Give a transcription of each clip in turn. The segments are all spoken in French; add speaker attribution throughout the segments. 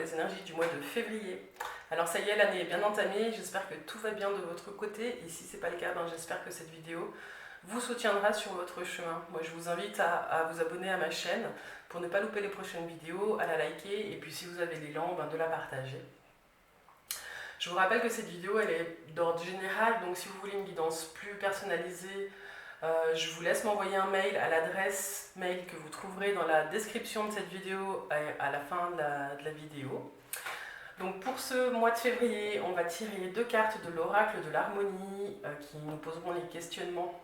Speaker 1: les énergies du mois de février. Alors ça y est, l'année est bien entamée, j'espère que tout va bien de votre côté et si ce n'est pas le cas, j'espère que cette vidéo vous soutiendra sur votre chemin. Moi je vous invite à vous abonner à ma chaîne pour ne pas louper les prochaines vidéos, à la liker et puis si vous avez l'élan, de la partager. Je vous rappelle que cette vidéo elle est d'ordre général, donc si vous voulez une guidance plus personnalisée, je vous laisse m'envoyer un mail à l'adresse mail que vous trouverez dans la description de cette vidéo à la fin de la vidéo. Donc pour ce mois de février, on va tirer 2 cartes de l'oracle de l'harmonie qui nous poseront les questionnements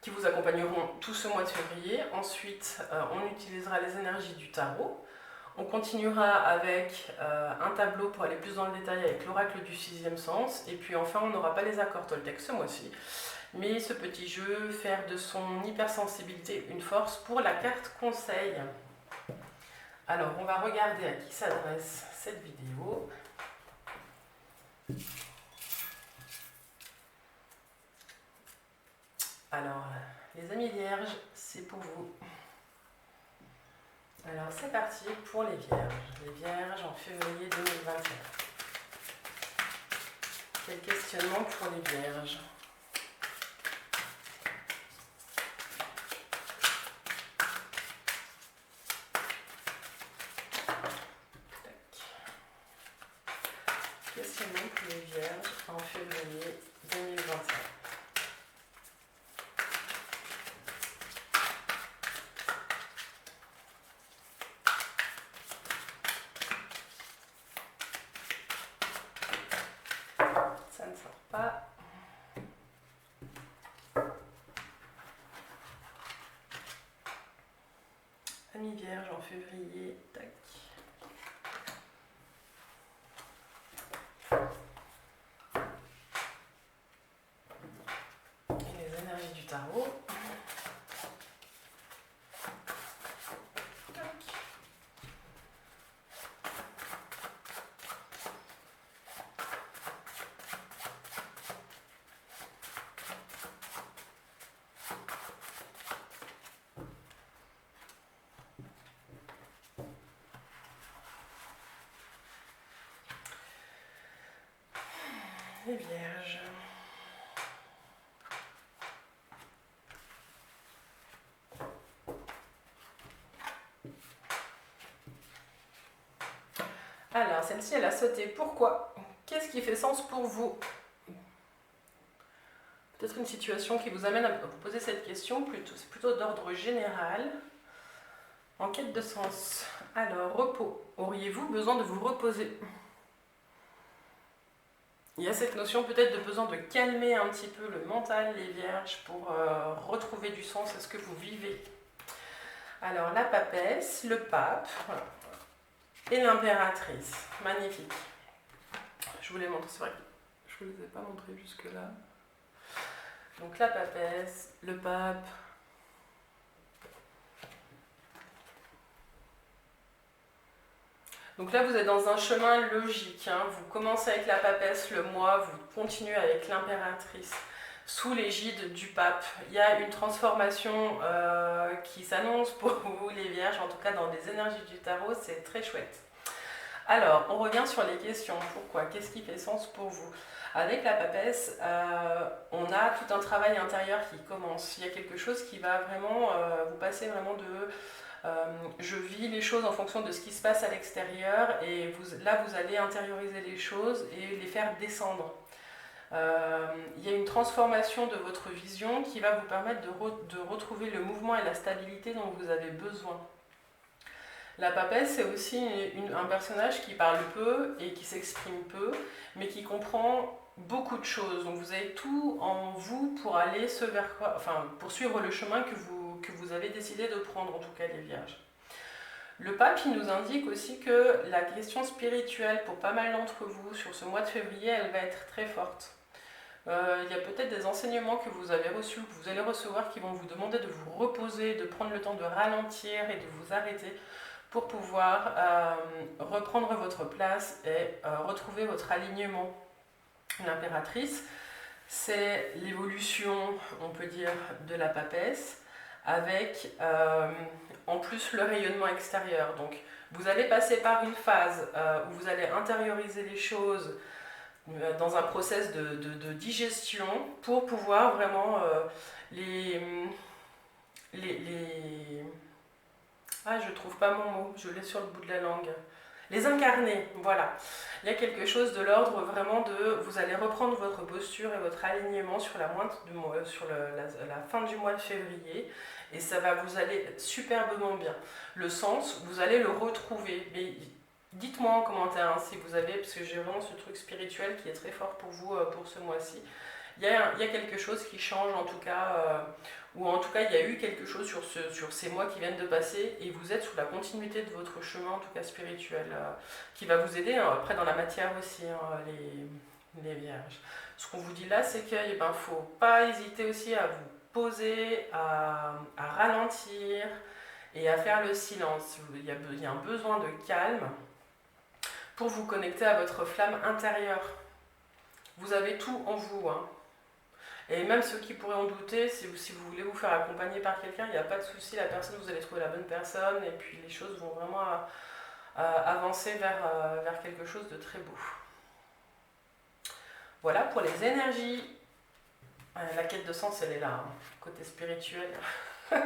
Speaker 1: qui vous accompagneront tout ce mois de février. Ensuite, on utilisera les énergies du tarot. On continuera avec un tableau pour aller plus dans le détail avec l'oracle du 6e sens. Et puis enfin, on n'aura pas les accords Toltec ce mois-ci. Mais ce petit jeu, faire de son hypersensibilité une force pour la carte conseil. Alors, on va regarder à qui s'adresse cette vidéo. Alors, les amis vierges, c'est pour vous. Alors, c'est parti pour les vierges. Les vierges en février 2021. Quel questionnement pour les vierges ? Questionnement pour les vierges en février 2021. Ça ne sort pas. Amis vierges en février, tac. Du tarot. Les vierges. Alors, celle-ci, elle a sauté. Pourquoi? Qu'est-ce qui fait sens pour vous? Peut-être une situation qui vous amène à vous poser cette question, c'est plutôt d'ordre général. En quête de sens. Alors, repos. Auriez-vous besoin de vous reposer? Il y a cette notion peut-être de besoin de calmer un petit peu le mental, les vierges, pour retrouver du sens à ce que vous vivez. Alors, la papesse, le pape, voilà. Et l'impératrice. Magnifique. Je vous les montre, c'est vrai que je ne vous les ai pas montrés jusque-là. Donc la papesse, le pape. Donc là, vous êtes dans un chemin logique. Vous commencez avec la papesse le mois, vous continuez avec l'impératrice sous l'égide du pape. Il y a une transformation qui s'annonce pour vous, les vierges, en tout cas dans les énergies du tarot, c'est très chouette. Alors, on revient sur les questions. Pourquoi? Qu'est-ce qui fait sens pour vous? Avec la papesse, on a tout un travail intérieur qui commence. Il y a quelque chose qui va vraiment vous passer vraiment de... je vis les choses en fonction de ce qui se passe à l'extérieur et là, vous allez intérioriser les choses et les faire descendre. Il y a une transformation de votre vision qui va vous permettre de retrouver le mouvement et la stabilité dont vous avez besoin. La papesse, c'est aussi un personnage qui parle peu et qui s'exprime peu, mais qui comprend beaucoup de choses. Donc vous avez tout en vous pour aller pour suivre le chemin que vous avez décidé de prendre, en tout cas les vierges. Le pape, il nous indique aussi que la question spirituelle pour pas mal d'entre vous sur ce mois de février, elle va être très forte. Il y a peut-être des enseignements que vous avez reçus, que vous allez recevoir, qui vont vous demander de vous reposer, de prendre le temps de ralentir et de vous arrêter pour pouvoir reprendre votre place et retrouver votre alignement. L'impératrice, c'est l'évolution, on peut dire, de la papesse, avec en plus le rayonnement extérieur. Donc vous allez passer par une phase où vous allez intérioriser les choses dans un process de digestion pour pouvoir vraiment les, Ah, je trouve pas mon mot, je l'ai sur le bout de la langue. Les incarner, voilà. Il y a quelque chose de l'ordre vraiment de... Vous allez reprendre votre posture et votre alignement sur la, la fin du mois de février et ça va vous aller superbement bien. Le sens, vous allez le retrouver. Mais dites-moi en commentaire si vous avez, parce que j'ai vraiment ce truc spirituel qui est très fort pour vous pour ce mois-ci. Il y a quelque chose qui change en tout cas, ou en tout cas il y a eu quelque chose sur ces mois qui viennent de passer et vous êtes sous la continuité de votre chemin, en tout cas spirituel, qui va vous aider après dans la matière aussi, les vierges. Ce qu'on vous dit là, c'est qu'il ne faut pas hésiter aussi à vous poser, à ralentir et à faire le silence. Il y a un besoin de calme pour vous connecter à votre flamme intérieure. Vous avez tout en vous, hein. Et même ceux qui pourraient en douter, si vous voulez vous faire accompagner par quelqu'un, il n'y a pas de souci, la personne, vous allez trouver la bonne personne et puis les choses vont vraiment avancer vers quelque chose de très beau. Voilà pour les énergies. La quête de sens, elle est là, hein, côté spirituel. C'est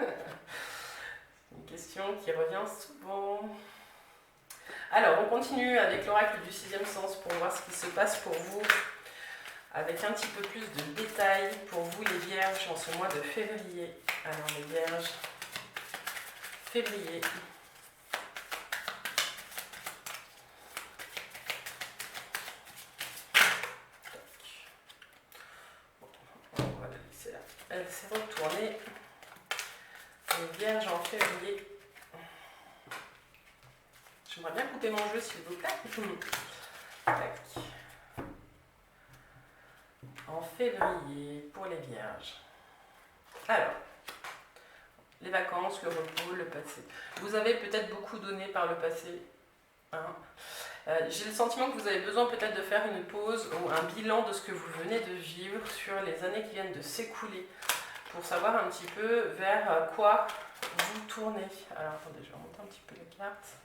Speaker 1: une question qui revient souvent. Alors, on continue avec l'oracle du 6e sens pour voir ce qui se passe pour vous, avec un petit peu plus de détails pour vous les vierges en ce mois de février. Alors les vierges, février. On va la laisser là. Elle s'est retournée. Les vierges en février. J'aimerais bien couper mon jeu s'il vous plaît. Tac. En février pour les vierges. Alors, les vacances, le repos, le passé. Vous avez peut-être beaucoup donné par le passé. Hein. J'ai le sentiment que vous avez besoin peut-être de faire une pause ou un bilan de ce que vous venez de vivre sur les années qui viennent de s'écouler pour savoir un petit peu vers quoi vous tournez. Alors attendez, je vais remonter un petit peu les cartes.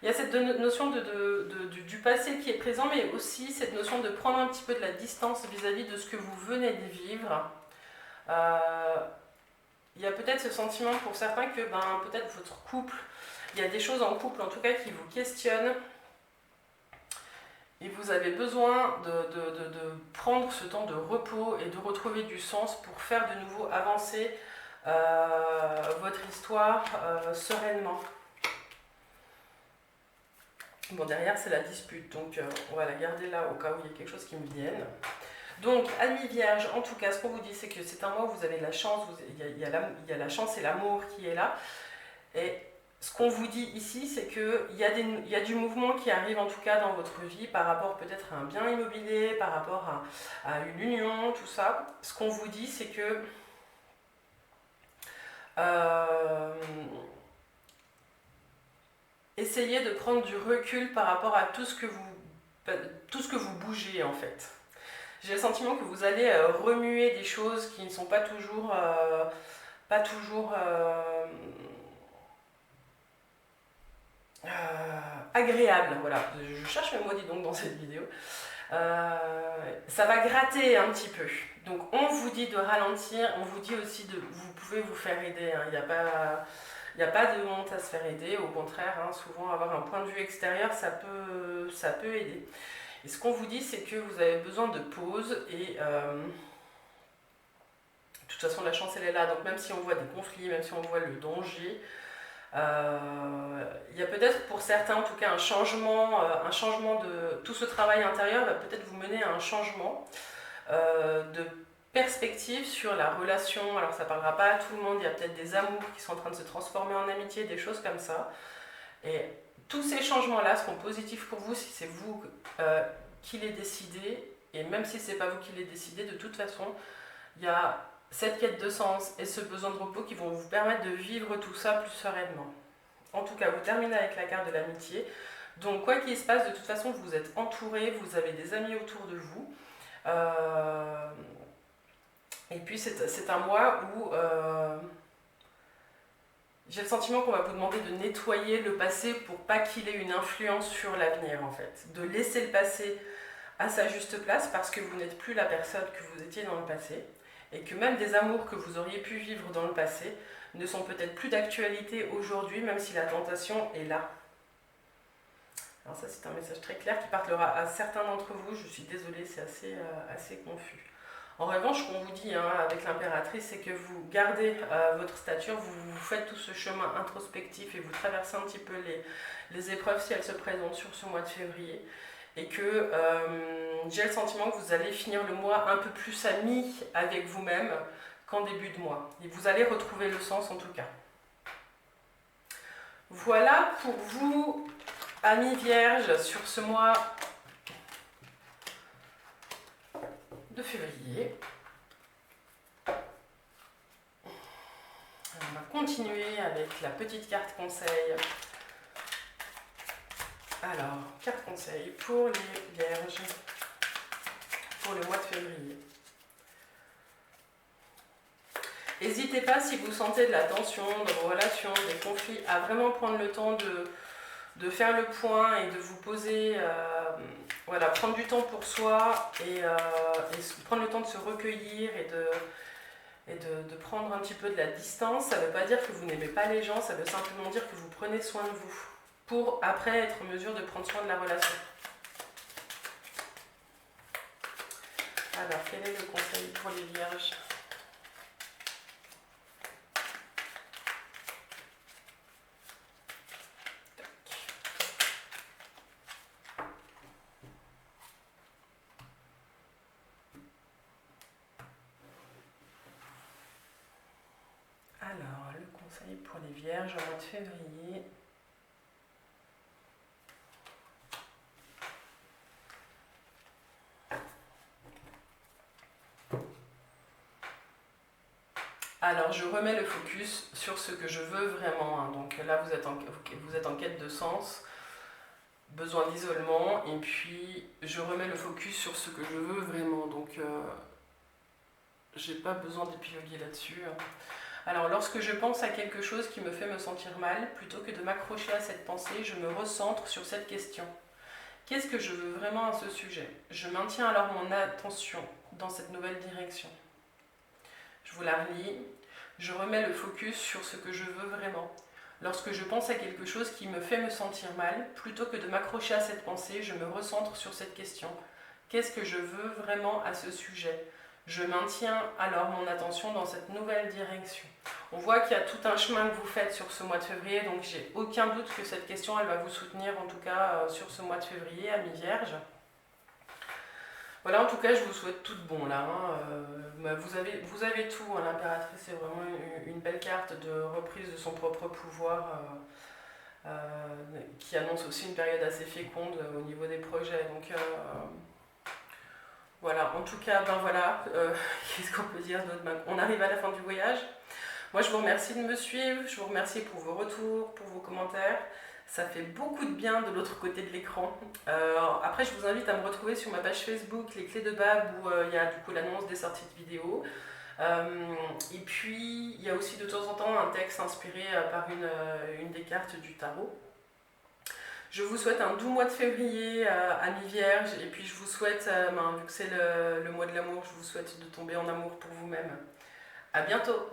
Speaker 1: Il y a cette notion du passé qui est présent, mais aussi cette notion de prendre un petit peu de la distance vis-à-vis de ce que vous venez de vivre. Il y a peut-être ce sentiment pour certains que peut-être votre couple, il y a des choses en couple en tout cas qui vous questionnent et vous avez besoin de prendre ce temps de repos et de retrouver du sens pour faire de nouveau avancer votre histoire sereinement. Bon, derrière, c'est la dispute, donc on va la garder là au cas où il y a quelque chose qui me vienne. Donc, amis vierges, en tout cas, ce qu'on vous dit, c'est que c'est un mois où vous avez de la chance, il y a la chance et l'amour qui est là. Et ce qu'on vous dit ici, c'est qu'il y a du mouvement qui arrive, en tout cas, dans votre vie, par rapport peut-être à un bien immobilier, par rapport à une union, tout ça. Ce qu'on vous dit, c'est que... essayez de prendre du recul par rapport à tout ce que vous bougez en fait. J'ai le sentiment que vous allez remuer des choses qui ne sont pas toujours agréables. Voilà, je cherche mes mots dis donc dans cette vidéo. Ça va gratter un petit peu. Donc on vous dit de ralentir, on vous dit aussi vous pouvez vous faire aider. Hein. Il n'y a pas de honte à se faire aider, au contraire, hein, souvent avoir un point de vue extérieur, ça peut aider. Et ce qu'on vous dit, c'est que vous avez besoin de pause et de toute façon la chance elle est là, donc même si on voit des conflits, même si on voit le danger, il y a peut-être pour certains en tout cas un changement de tout ce travail intérieur va peut-être vous mener à un changement de perspective sur la relation. Alors ça parlera pas à tout le monde, il y a peut-être des amours qui sont en train de se transformer en amitié, des choses comme ça. Et tous ces changements-là seront positifs pour vous si c'est vous qui les décidez. Et même si c'est pas vous qui les décidez, de toute façon, il y a cette quête de sens et ce besoin de repos qui vont vous permettre de vivre tout ça plus sereinement. En tout cas, vous terminez avec la carte de l'amitié. Donc quoi qu'il se passe, de toute façon, vous êtes entouré, vous avez des amis autour de vous. Et puis c'est un mois où j'ai le sentiment qu'on va vous demander de nettoyer le passé pour pas qu'il ait une influence sur l'avenir en fait. De laisser le passé à sa juste place parce que vous n'êtes plus la personne que vous étiez dans le passé et que même des amours que vous auriez pu vivre dans le passé ne sont peut-être plus d'actualité aujourd'hui, même si la tentation est là. Alors ça c'est un message très clair qui parlera à certains d'entre vous, je suis désolée, c'est assez confus. En revanche, ce qu'on vous dit avec l'impératrice, c'est que vous gardez votre stature, vous faites tout ce chemin introspectif et vous traversez un petit peu les épreuves si elles se présentent sur ce mois de février. Et que j'ai le sentiment que vous allez finir le mois un peu plus amis avec vous-même qu'en début de mois. Et vous allez retrouver le sens en tout cas. Voilà pour vous, amis vierges, sur ce mois de février. On va continuer avec la petite carte conseil. Alors, carte conseil pour les vierges pour le mois de février. N'hésitez pas, si vous sentez de la tension dans vos relations, des conflits, à vraiment prendre le temps de faire le point et de vous poser, voilà, prendre du temps pour soi et prendre le temps de se recueillir et de prendre un petit peu de la distance. Ça ne veut pas dire que vous n'aimez pas les gens, ça veut simplement dire que vous prenez soin de vous pour après être en mesure de prendre soin de la relation. Alors, quel est le conseil pour les vierges ? Alors, le conseil pour les vierges au mois de février. Alors, je remets le focus sur ce que je veux vraiment. Donc là, vous êtes en quête de sens, besoin d'isolement, et puis je remets le focus sur ce que je veux vraiment. Donc, j'ai pas besoin d'épiloguer là-dessus. Alors, lorsque je pense à quelque chose qui me fait me sentir mal, plutôt que de m'accrocher à cette pensée, je me recentre sur cette question. Qu'est-ce que je veux vraiment à ce sujet ? Je maintiens alors mon attention dans cette nouvelle direction. Je vous la relis. Je remets le focus sur ce que je veux vraiment. Lorsque je pense à quelque chose qui me fait me sentir mal, plutôt que de m'accrocher à cette pensée, je me recentre sur cette question. Qu'est-ce que je veux vraiment à ce sujet ? Je maintiens alors mon attention dans cette nouvelle direction. On voit qu'il y a tout un chemin que vous faites sur ce mois de février, donc j'ai aucun doute que cette question, elle va vous soutenir en tout cas sur ce mois de février, amis vierges. Voilà, en tout cas, je vous souhaite tout de bon là. Vous avez tout, hein, l'impératrice, c'est vraiment une belle carte de reprise de son propre pouvoir qui annonce aussi une période assez féconde au niveau des projets. Donc voilà, en tout cas, ben voilà, qu'est-ce qu'on peut dire d'autre ? On arrive à la fin du voyage. Moi, je vous remercie de me suivre, je vous remercie pour vos retours, pour vos commentaires. Ça fait beaucoup de bien de l'autre côté de l'écran. Après, je vous invite à me retrouver sur ma page Facebook, Les Clés de Bab, où il y a du coup l'annonce des sorties de vidéos. Et puis, il y a aussi de temps en temps un texte inspiré par une des cartes du tarot. Je vous souhaite un doux mois de février, amis vierges, et puis je vous souhaite, vu que c'est le mois de l'amour, je vous souhaite de tomber en amour pour vous-même. À bientôt!